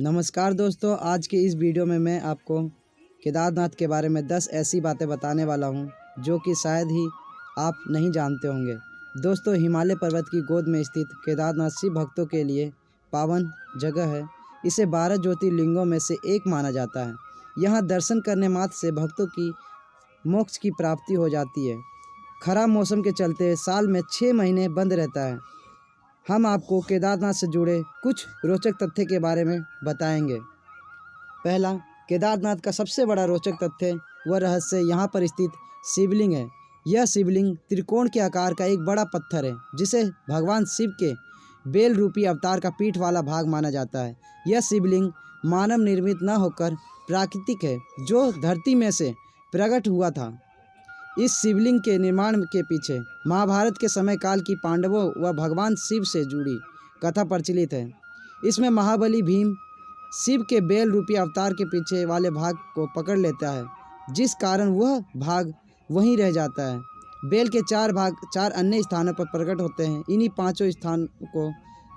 नमस्कार दोस्तों, आज के इस वीडियो में मैं आपको केदारनाथ के बारे में 10 ऐसी बातें बताने वाला हूं जो कि शायद ही आप नहीं जानते होंगे। दोस्तों, हिमालय पर्वत की गोद में स्थित केदारनाथ शिव भक्तों के लिए पावन जगह है। इसे 12 ज्योतिर्लिंगों में से एक माना जाता है। यहाँ दर्शन करने मात्र से भक्तों की मोक्ष की प्राप्ति हो जाती है। खराब मौसम के चलते साल में 6 महीने बंद रहता है। हम आपको केदारनाथ से जुड़े कुछ रोचक तथ्य के बारे में बताएंगे। पहला, केदारनाथ का सबसे बड़ा रोचक तथ्य व रहस्य यहाँ पर स्थित शिवलिंग है। यह शिवलिंग त्रिकोण के आकार का एक बड़ा पत्थर है जिसे भगवान शिव के बेल रूपी अवतार का पीठ वाला भाग माना जाता है। यह शिवलिंग मानव निर्मित न होकर प्राकृतिक है, जो धरती में से प्रकट हुआ था। इस शिवलिंग के निर्माण के पीछे महाभारत के समय काल की पांडवों व भगवान शिव से जुड़ी कथा प्रचलित है। इसमें महाबली भीम शिव के बेल रूपी अवतार के पीछे वाले भाग को पकड़ लेता है, जिस कारण वह भाग वहीं रह जाता है। बेल के 4 भाग 4 अन्य स्थानों पर प्रकट होते हैं। इन्हीं 5 स्थानों को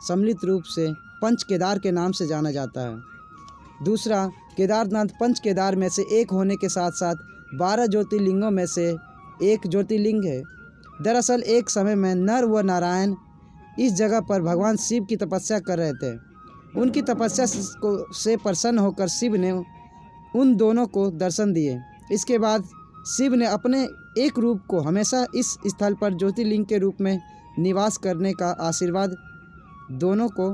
सम्मिलित रूप से पंच केदार के नाम से जाना जाता है। दूसरा, केदारनाथ पंच केदार में से एक होने के साथ साथ 12 ज्योतिर्लिंगों में से एक ज्योतिर्लिंग है। दरअसल एक समय में नर व नारायण इस जगह पर भगवान शिव की तपस्या कर रहे थे। उनकी तपस्या से प्रसन्न होकर शिव ने उन दोनों को दर्शन दिए। इसके बाद शिव ने अपने एक रूप को हमेशा इस स्थल पर ज्योतिर्लिंग के रूप में निवास करने का आशीर्वाद दोनों को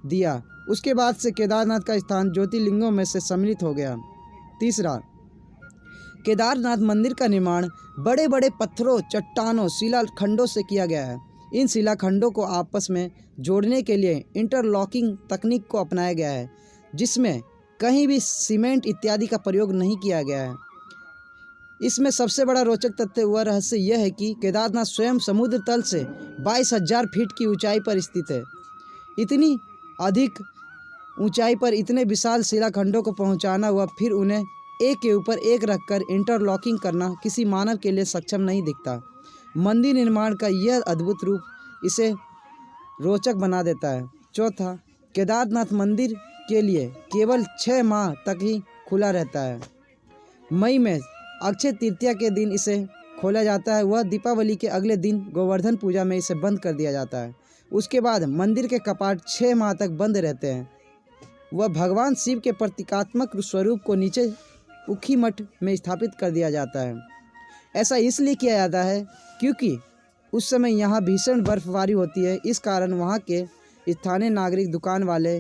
दिया। उसके बाद से केदारनाथ का स्थान ज्योतिर्लिंगों में से सम्मिलित हो गया। तीसरा, केदारनाथ मंदिर का निर्माण बड़े बड़े पत्थरों, चट्टानों, शिलाखंडों से किया गया है। इन शिलाखंडों को आपस में जोड़ने के लिए इंटरलॉकिंग तकनीक को अपनाया गया है, जिसमें कहीं भी सीमेंट इत्यादि का प्रयोग नहीं किया गया है। इसमें सबसे बड़ा रोचक तथ्य व रहस्य यह है कि केदारनाथ स्वयं समुद्र तल से 22,000 फीट की ऊंचाई पर स्थित है। इतनी अधिक ऊंचाई पर इतने विशाल शिलाखंडों को पहुंचाना व फिर उन्हें एक के ऊपर एक रखकर इंटरलॉकिंग करना किसी मानव के लिए सक्षम नहीं दिखता। मंदिर निर्माण का यह अद्भुत रूप इसे रोचक बना देता है। चौथा, केदारनाथ मंदिर के लिए केवल 6 माह तक ही खुला रहता है। मई में अक्षय तृतीया के दिन इसे खोला जाता है। वह दीपावली के अगले दिन गोवर्धन पूजा में इसे बंद कर दिया जाता है। उसके बाद मंदिर के कपाट 6 माह तक बंद रहते हैं। वह भगवान शिव के प्रतीकात्मक स्वरूप को नीचे उखी मठ में स्थापित कर दिया जाता है। ऐसा इसलिए किया जाता है क्योंकि उस समय यहाँ भीषण बर्फबारी होती है। इस कारण वहाँ के स्थानीय नागरिक, दुकान वाले,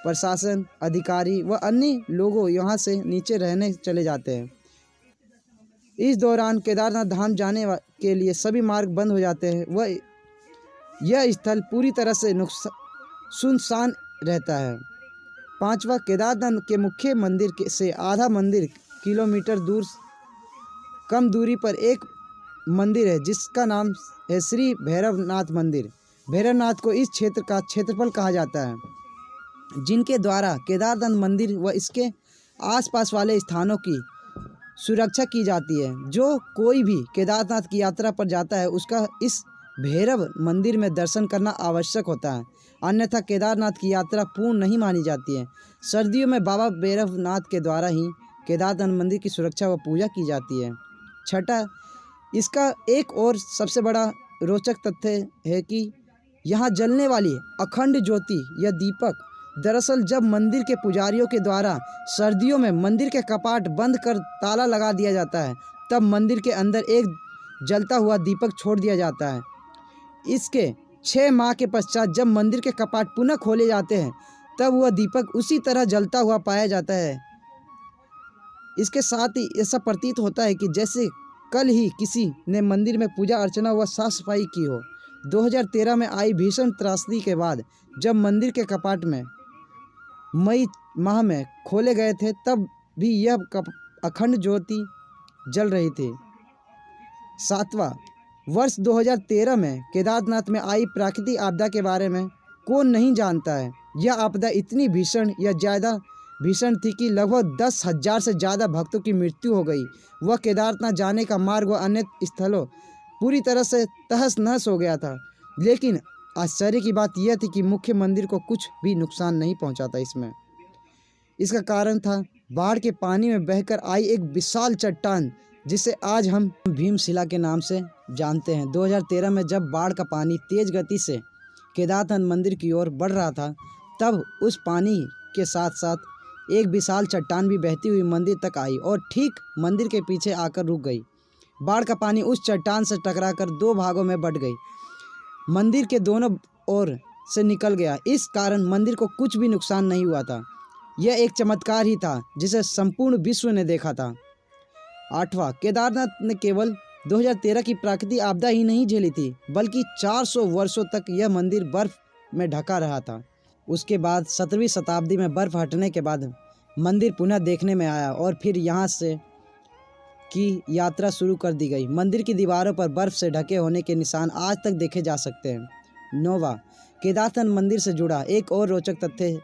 प्रशासन अधिकारी व अन्य लोगों यहाँ से नीचे रहने चले जाते हैं। इस दौरान केदारनाथ धाम जाने के लिए सभी मार्ग बंद हो जाते हैं। वह यह स्थल पूरी तरह से सुनसान रहता है। पांचवा, केदारनाथ के मुख्य मंदिर से आधा मंदिर किलोमीटर दूर कम दूरी पर एक मंदिर है जिसका नाम है श्री भैरवनाथ मंदिर। भैरवनाथ को इस क्षेत्र का क्षेत्रफल कहा जाता है, जिनके द्वारा केदारनाथ मंदिर व इसके आसपास वाले स्थानों की सुरक्षा की जाती है। जो कोई भी केदारनाथ की यात्रा पर जाता है उसका इस भैरव मंदिर में दर्शन करना आवश्यक होता है, अन्यथा केदारनाथ की यात्रा पूर्ण नहीं मानी जाती है। सर्दियों में बाबा भैरवनाथ के द्वारा ही केदारनाथ मंदिर की सुरक्षा व पूजा की जाती है। छठा, इसका एक और सबसे बड़ा रोचक तथ्य है कि यहाँ जलने वाली अखंड ज्योति या दीपक, दरअसल जब मंदिर के पुजारियों के द्वारा सर्दियों में मंदिर के कपाट बंद कर ताला लगा दिया जाता है, तब मंदिर के अंदर एक जलता हुआ दीपक छोड़ दिया जाता है। इसके 6 माह के पश्चात जब मंदिर के कपाट पुनः खोले जाते हैं, तब वह दीपक उसी तरह जलता हुआ पाया जाता है। इसके साथ ही ऐसा प्रतीत होता है कि जैसे कल ही किसी ने मंदिर में पूजा अर्चना व साफ सफाई की हो। 2013 में आई भीषण त्रासदी के बाद जब मंदिर के कपाट में मई माह में खोले गए थे, तब भी यह अखंड ज्योति जल रही थी। सातवां, वर्ष 2013 में केदारनाथ में आई प्राकृतिक आपदा के बारे में कौन नहीं जानता है। यह आपदा इतनी भीषण या ज़्यादा भीषण थी कि लगभग 10,000 से ज़्यादा भक्तों की मृत्यु हो गई। वह केदारनाथ जाने का मार्ग व अन्य स्थलों पूरी तरह से तहस नहस हो गया था। लेकिन आश्चर्य की बात यह थी कि मुख्य मंदिर को कुछ भी नुकसान नहीं पहुंचा था इसमें। इसका कारण था बाढ़ के पानी में बहकर आई एक विशाल चट्टान, जिसे आज हम भीमशिला के नाम से जानते हैं। 2013 में जब बाढ़ का पानी तेज गति से केदारनाथ मंदिर की ओर बढ़ रहा था, तब उस पानी के साथ साथ एक विशाल चट्टान भी बहती हुई मंदिर तक आई और ठीक मंदिर के पीछे आकर रुक गई। बाढ़ का पानी उस चट्टान से टकराकर 2 भागों में बट गई, मंदिर के दोनों ओर से निकल गया। इस कारण मंदिर को कुछ भी नुकसान नहीं हुआ था। यह एक चमत्कार ही था जिसे संपूर्ण विश्व ने देखा था। 8वां, केदारनाथ ने केवल 2013 की प्राकृतिक आपदा ही नहीं झेली थी, बल्कि 400 वर्षों तक यह मंदिर बर्फ में ढका रहा था। उसके बाद 17वीं शताब्दी में बर्फ हटने के बाद मंदिर पुनः देखने में आया और फिर यहाँ से की यात्रा शुरू कर दी गई। मंदिर की दीवारों पर बर्फ से ढके होने के निशान आज तक देखे जा सकते हैं। 9वां, केदारनाथ मंदिर से जुड़ा एक और रोचक तथ्य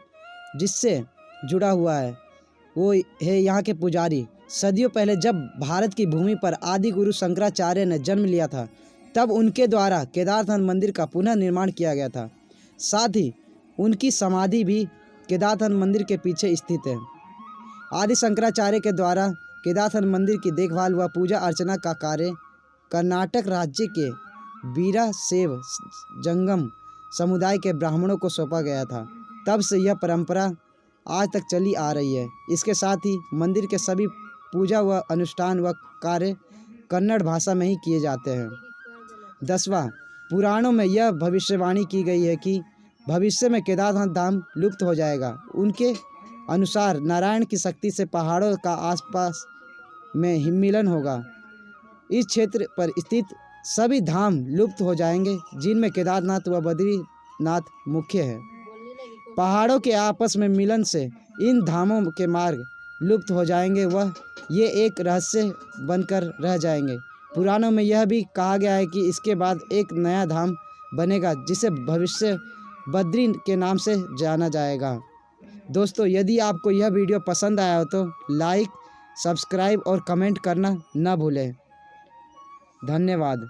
जिससे जुड़ा हुआ है वो है यहाँ के पुजारी। सदियों पहले जब भारत की भूमि पर आदि गुरु शंकराचार्य ने जन्म लिया था, तब उनके द्वारा केदारनाथ मंदिर का पुनः निर्माण किया गया था। साथ ही उनकी समाधि भी केदारनाथ मंदिर के पीछे स्थित है। आदि शंकराचार्य के द्वारा केदारनाथ मंदिर की देखभाल व पूजा अर्चना का कार्य कर्नाटक राज्य के वीराशैव जंगम समुदाय के ब्राह्मणों को सौंपा गया था। तब से यह परंपरा आज तक चली आ रही है। इसके साथ ही मंदिर के सभी पूजा व अनुष्ठान व कार्य कन्नड़ भाषा में ही किए जाते हैं। 10वां, पुराणों में यह भविष्यवाणी की गई है कि भविष्य में केदारनाथ धाम लुप्त हो जाएगा। उनके अनुसार नारायण की शक्ति से पहाड़ों का आसपास में हिममिलन होगा। इस क्षेत्र पर स्थित सभी धाम लुप्त हो जाएंगे, जिनमें केदारनाथ व बद्रीनाथ मुख्य है। पहाड़ों के आपस में मिलन से इन धामों के मार्ग लुप्त हो जाएंगे वह ये एक रहस्य बनकर रह जाएंगे। पुराणों में यह भी कहा गया है कि इसके बाद एक नया धाम बनेगा जिसे भविष्य बद्री के नाम से जाना जाएगा। दोस्तों, यदि आपको यह वीडियो पसंद आया हो तो लाइक, सब्सक्राइब और कमेंट करना न भूलें। धन्यवाद।